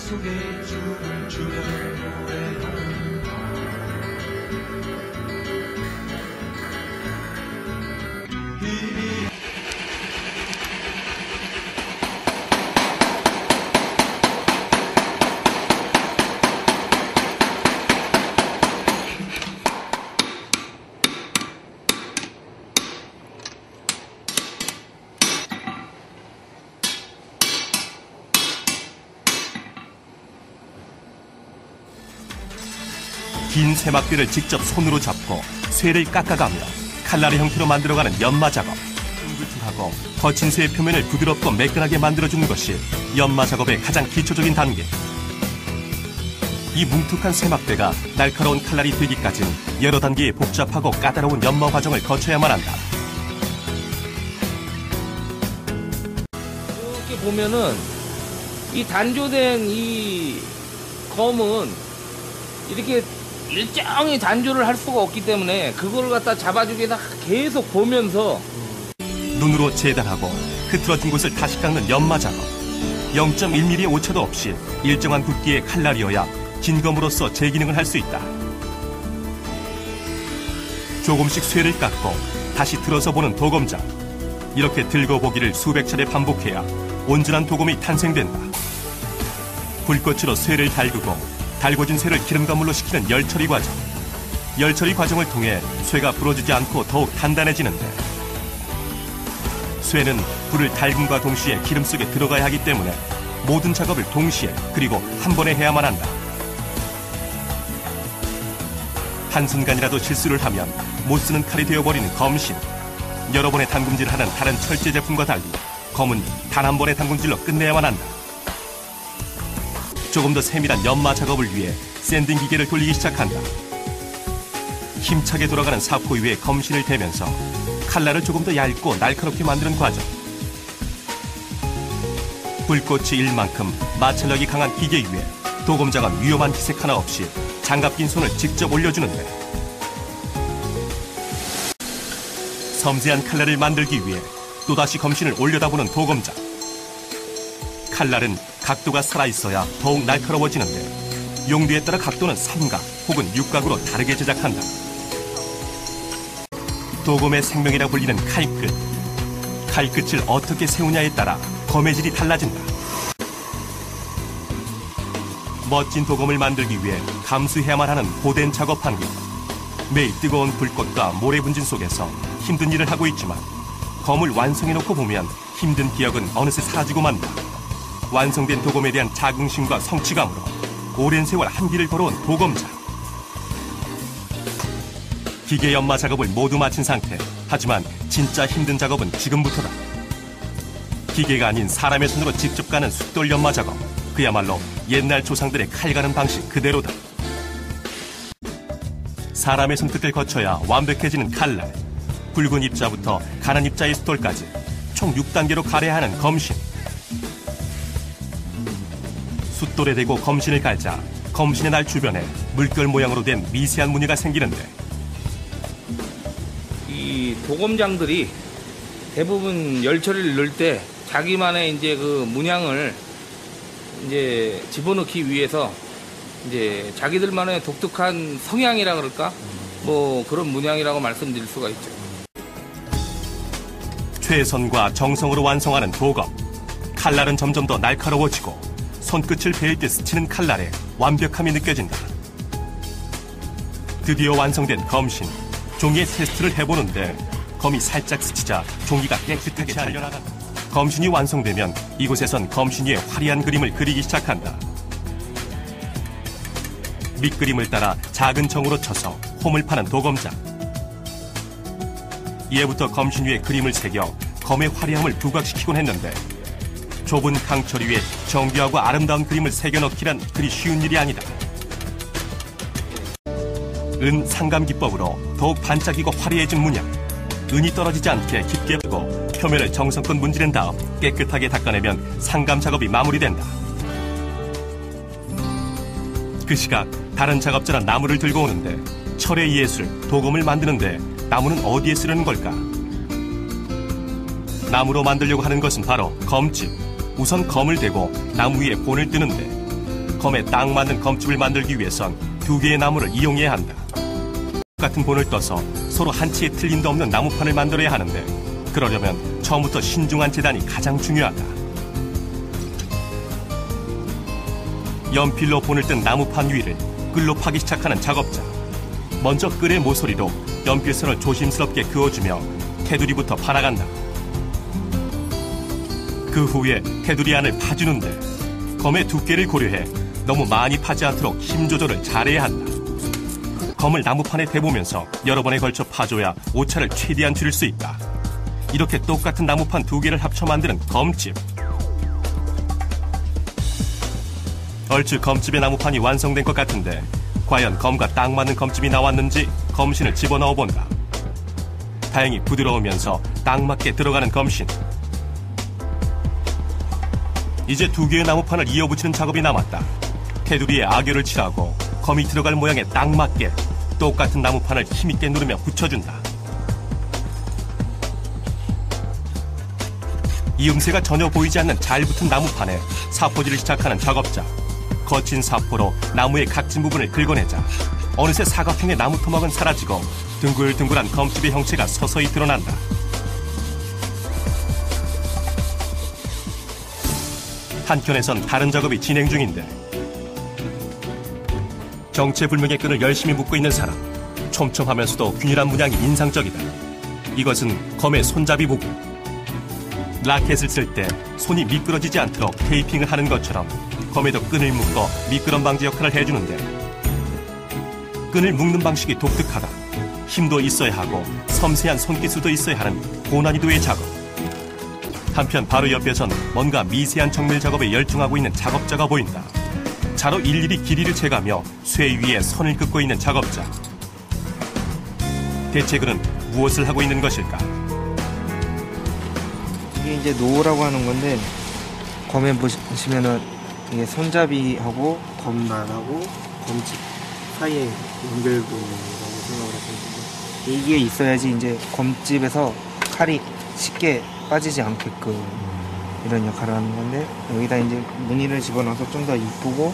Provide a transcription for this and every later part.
속에 춤을 추며 긴 쇠막대를 직접 손으로 잡고 쇠를 깎아가며 칼날의 형태로 만들어가는 연마 작업. 하고 거친 쇠의 표면을 부드럽고 매끈하게 만들어주는 것이 연마 작업의 가장 기초적인 단계. 이 뭉툭한 쇠막대가 날카로운 칼날이 되기까지는 여러 단계의 복잡하고 까다로운 연마 과정을 거쳐야만 한다. 이렇게 보면은 이 단조된 이 검은 이렇게 일정히 단조를 할 수가 없기 때문에 그걸 갖다 잡아주기 위해서 계속 보면서 눈으로 재단하고 흐트러진 곳을 다시 깎는 연마 작업. 0.1mm의 오차도 없이 일정한 굵기의 칼날이어야 진검으로서 제 기능을 할 수 있다. 조금씩 쇠를 깎고 다시 들어서 보는 도검장. 이렇게 들고 보기를 수백 차례 반복해야 온전한 도검이 탄생된다. 불꽃으로 쇠를 달구고 달궈진 쇠를 기름가물로 식히는 열처리 과정. 열처리 과정을 통해 쇠가 부러지지 않고 더욱 단단해지는데, 쇠는 불을 달굼과 동시에 기름 속에 들어가야 하기 때문에 모든 작업을 동시에 그리고 한 번에 해야만 한다. 한순간이라도 실수를 하면 못 쓰는 칼이 되어버리는 검신. 여러 번의 담금질을 하는 다른 철제 제품과 달리 검은 단 한 번의 담금질로 끝내야만 한다. 조금 더 세밀한 연마 작업을 위해 샌딩 기계를 돌리기 시작한다. 힘차게 돌아가는 사포 위에 검신을 대면서 칼날을 조금 더 얇고 날카롭게 만드는 과정. 불꽃이 일 만큼 마찰력이 강한 기계 위에 도검장은 위험한 기색 하나 없이 장갑 낀 손을 직접 올려주는데, 섬세한 칼날을 만들기 위해 또다시 검신을 올려다보는 도검장. 칼날은 각도가 살아있어야 더욱 날카로워지는데 용도에 따라 각도는 삼각 혹은 육각으로 다르게 제작한다. 도검의 생명이라 불리는 칼끝. 칼끝을 어떻게 세우냐에 따라 검의 질이 달라진다. 멋진 도검을 만들기 위해 감수해야만 하는 고된 작업 환경. 매일 뜨거운 불꽃과 모래 분진 속에서 힘든 일을 하고 있지만 검을 완성해놓고 보면 힘든 기억은 어느새 사라지고 만다. 완성된 도검에 대한 자긍심과 성취감으로 오랜 세월 한 길을 걸어온 도검장. 기계 연마 작업을 모두 마친 상태. 하지만 진짜 힘든 작업은 지금부터다. 기계가 아닌 사람의 손으로 직접 가는 숫돌 연마 작업. 그야말로 옛날 조상들의 칼 가는 방식 그대로다. 사람의 손끝을 거쳐야 완벽해지는 칼날. 굵은 입자부터 가는 입자의 숫돌까지 총 6단계로 갈아야 하는 검신. 숫돌에 대고 검신을 갈자 검신의 날 주변에 물결 모양으로 된 미세한 무늬가 생기는데, 이 도검장들이 대부분 열처리를 넣을 때 자기만의 이제 그 문양을 이제 집어넣기 위해서 이제 자기들만의 독특한 성향이라 그럴까? 뭐 그런 문양이라고 말씀드릴 수가 있죠. 최선과 정성으로 완성하는 도검. 칼날은 점점 더 날카로워지고 손끝을 베일 때 스치는 칼날에 완벽함이 느껴진다. 드디어 완성된 검신. 종이에 테스트를 해보는데 검이 살짝 스치자 종이가 깨끗하게 잘려나간다. 검신이 완성되면 이곳에선 검신 위에 화려한 그림을 그리기 시작한다. 밑그림을 따라 작은 정으로 쳐서 홈을 파는 도검장. 이해부터 검신 위에 그림을 새겨 검의 화려함을 부각시키곤 했는데, 좁은 강철 위에 정교하고 아름다운 그림을 새겨넣기란 그리 쉬운 일이 아니다. 은 상감 기법으로 더욱 반짝이고 화려해진 문양. 은이 떨어지지 않게 깊게 붓고 표면을 정성껏 문지른 다음 깨끗하게 닦아내면 상감 작업이 마무리된다. 그 시각 다른 작업자는 나무를 들고 오는데, 철의 예술, 도검을 만드는데 나무는 어디에 쓰려는 걸까? 나무로 만들려고 하는 것은 바로 검집. 우선 검을 대고 나무 위에 본을 뜨는데, 검에 딱 맞는 검집을 만들기 위해선 두 개의 나무를 이용해야 한다. 똑같은 본을 떠서 서로 한치의 틀림도 없는 나무판을 만들어야 하는데 그러려면 처음부터 신중한 재단이 가장 중요하다. 연필로 본을 뜬 나무판 위를 끌로 파기 시작하는 작업자. 먼저 끌의 모서리로 연필선을 조심스럽게 그어주며 테두리부터 파나간다. 그 후에 테두리 안을 파주는데 검의 두께를 고려해 너무 많이 파지 않도록 힘 조절을 잘해야 한다. 검을 나무판에 대보면서 여러 번에 걸쳐 파줘야 오차를 최대한 줄일 수 있다. 이렇게 똑같은 나무판 두 개를 합쳐 만드는 검집. 얼추 검집의 나무판이 완성된 것 같은데 과연 검과 딱 맞는 검집이 나왔는지 검신을 집어넣어 본다. 다행히 부드러우면서 딱 맞게 들어가는 검신. 이제 두 개의 나무판을 이어붙이는 작업이 남았다. 테두리에 악교를 칠하고 검이 들어갈 모양에 딱 맞게 똑같은 나무판을 힘있게 누르며 붙여준다. 이음새가 전혀 보이지 않는 잘 붙은 나무판에 사포질을 시작하는 작업자. 거친 사포로 나무의 각진 부분을 긁어내자 어느새 사각형의 나무 토막은 사라지고 둥글둥글한 검집의 형체가 서서히 드러난다. 한켠에선 다른 작업이 진행 중인데 정체불명의 끈을 열심히 묶고 있는 사람. 촘촘하면서도 균일한 문양이 인상적이다. 이것은 검의 손잡이 부분. 라켓을 쓸 때 손이 미끄러지지 않도록 테이핑을 하는 것처럼 검에도 끈을 묶어 미끄럼 방지 역할을 해주는데 끈을 묶는 방식이 독특하다. 힘도 있어야 하고 섬세한 손기술도 있어야 하는 고난이도의 작업. 한편 바로 옆에선 뭔가 미세한 정밀 작업에 열중하고 있는 작업자가 보인다. 자로 일일이 길이를 재가며 쇠 위에 선을 긋고 있는 작업자. 대체 그는 무엇을 하고 있는 것일까? 이게 이제 노라고 하는 건데 검에 보시면은 이게 손잡이하고 검만하고 검집 사이에 연결되어 있는 거라고 생각을 하시면 되고 이게 있어야지 이제 검집에서 칼이 쉽게 빠지지 않게끔 이런 역할을 하는 건데 여기다 이제 무늬를 집어넣어서 좀 더 이쁘고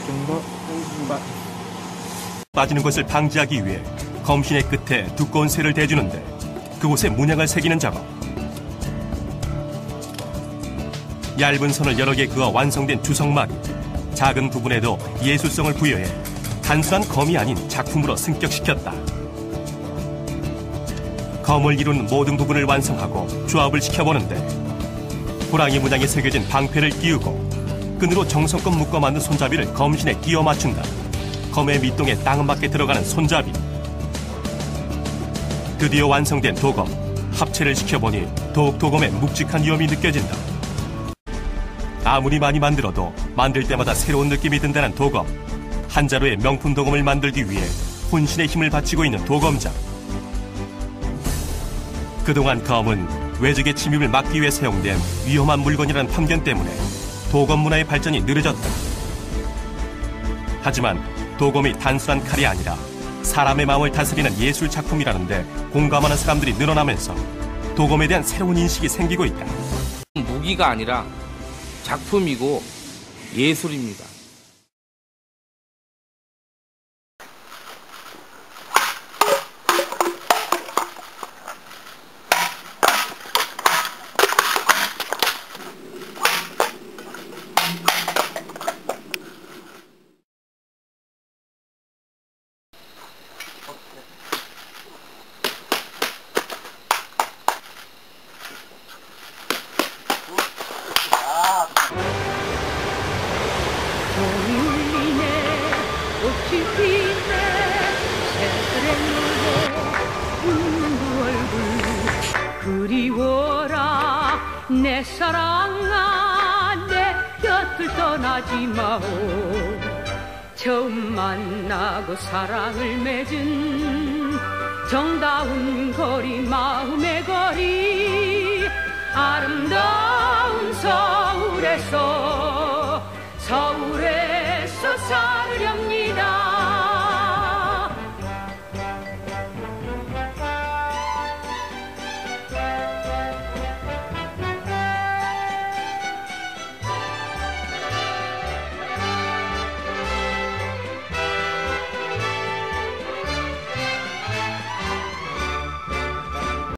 좀 더 빠지는 것을 방지하기 위해 검신의 끝에 두꺼운 쇠를 대주는데 그곳에 문양을 새기는 작업. 얇은 선을 여러 개 그어 완성된 주석마리. 작은 부분에도 예술성을 부여해 단순한 검이 아닌 작품으로 승격시켰다. 검을 이루는 모든 부분을 완성하고 조합을 시켜보는데 호랑이 문양이 새겨진 방패를 끼우고 끈으로 정성껏 묶어 만든 손잡이를 검신에 끼워 맞춘다. 검의 밑동에 딱 맞게 들어가는 손잡이. 드디어 완성된 도검. 합체를 시켜보니 더욱 도검의 묵직한 위험이 느껴진다. 아무리 많이 만들어도 만들 때마다 새로운 느낌이 든다는 도검. 한 자루의 명품 도검을 만들기 위해 혼신의 힘을 바치고 있는 도검장. 그동안 검은 외적의 침입을 막기 위해 사용된 위험한 물건이라는 편견 때문에 도검 문화의 발전이 느려졌다. 하지만 도검이 단순한 칼이 아니라 사람의 마음을 다스리는 예술 작품이라는데 공감하는 사람들이 늘어나면서 도검에 대한 새로운 인식이 생기고 있다. 무기가 아니라 작품이고 예술입니다. 그리워라 내 사랑아 내 곁을 떠나지 마오. 처음 만나고 사랑을 맺은 정다운 거리 마음의 거리 아름다운 서울에서 살으렵니다.